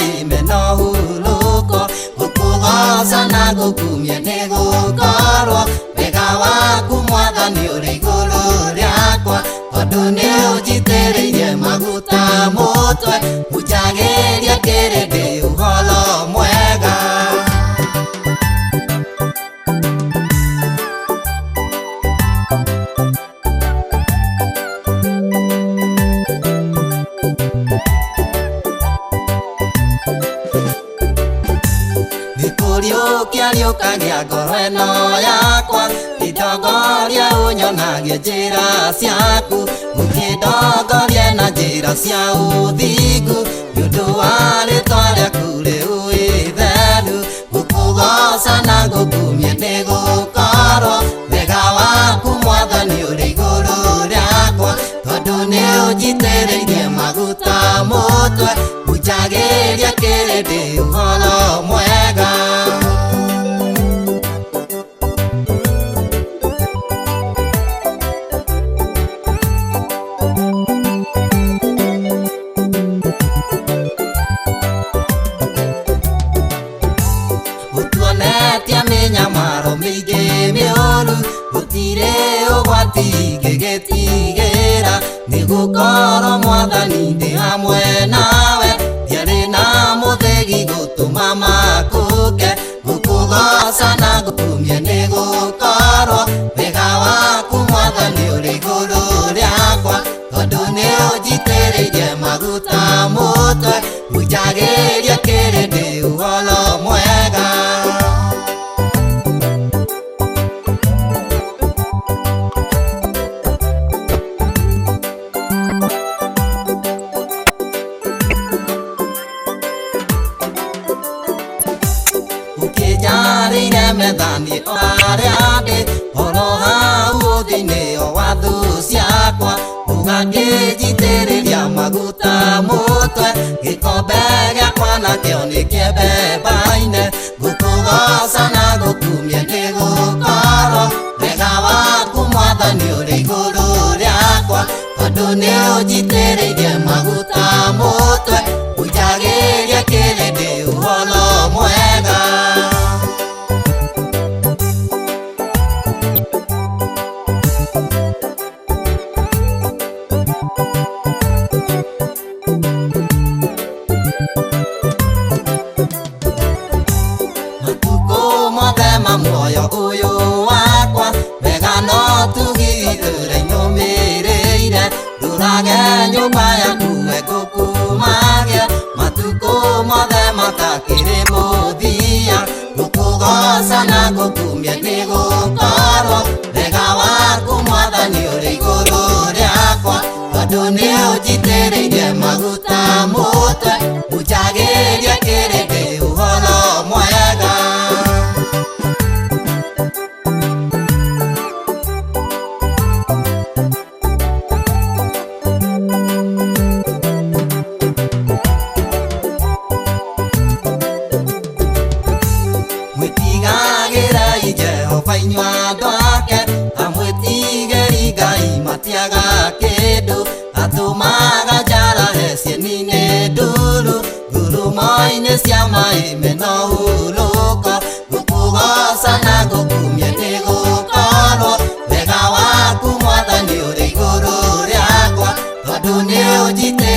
ime no huluko Gukugoca na gukumia ni gukorwo wega waku Mwathani uri iguru riakwa tondu ni unjitiriirie maguta mutwe unjagiria kirindi uhoro mwega Gĩũkagia ngoro ĩno yakwa Indongoria ũnyonagia njĩra ciaku Ũkĩndongoria na njĩra cia ũthingu Nĩũndũ wa rĩĩtwa rĩaku rĩu itheru Gũkũgoca na gũkumia nĩ gũkorwo wega waku Mwathani ũrĩ igũrũ rĩakwa Tondũ nĩ ũnjitĩrĩirie maguta mũtwe Unjagĩria kĩrĩndĩ ũhoro mwega Nyamaro mĩingĩ mĩũru gũtirĩ ũgwati ingĩgĩtigĩra nĩgũkorwo Mwathani ndĩ hamwe nawe ndiarĩ na mũthegi gũtũma makũke gũkũgoca na gũkumia nĩ gũkorwo wega waku Mwathani ũrĩ igũrũ rĩakwa tondũ nĩ ũnjitĩrĩirie maguta mũtwe unjagĩria kĩrĩndĩ ũhoro mwega Methani arĩa ndĩ oro hau ũthĩ-inĩ o wa thũ ciakwa ũgakĩnjitĩrĩria maguta mũtwe gĩkombe gĩakwa nakĩo nĩ kĩembebaine gũkũgoca na gũkumia nĩ gũkorwo wega waku Mwathani ũrĩ igũrũ rĩakwa tondũ nĩ ũnjitĩrĩirie maguta mũtwe unjagĩria kĩrĩndĩ ũhoro mwega Muoyo ũyũ wakwa wega no tũgitĩre nyũmĩrĩire ndũrage nyũmba yaku we ngũkumagia matukũ mothe matakĩrĩ mũthia gũkũgoca na gũkumia nĩ gũkorwo wega waku Mwathani ũrĩ igũrũ rĩakwa tondũ nĩ ũnjitĩrĩirie maguta mũtwe unjagĩria kĩrĩndĩ ũhoro mwega Jehova andũ ake amwĩtigĩri Ngai matiaga kĩndũ atũmaga njarare cieni-inĩ nduru ngurumo-inĩ cia maĩ mena ũhurũko gũkũgoca na gũkumia nĩ gũkorwo wega waku Mwathani ũrĩ igũrũ rĩakwa tondũ nĩ ũnjitĩrĩirie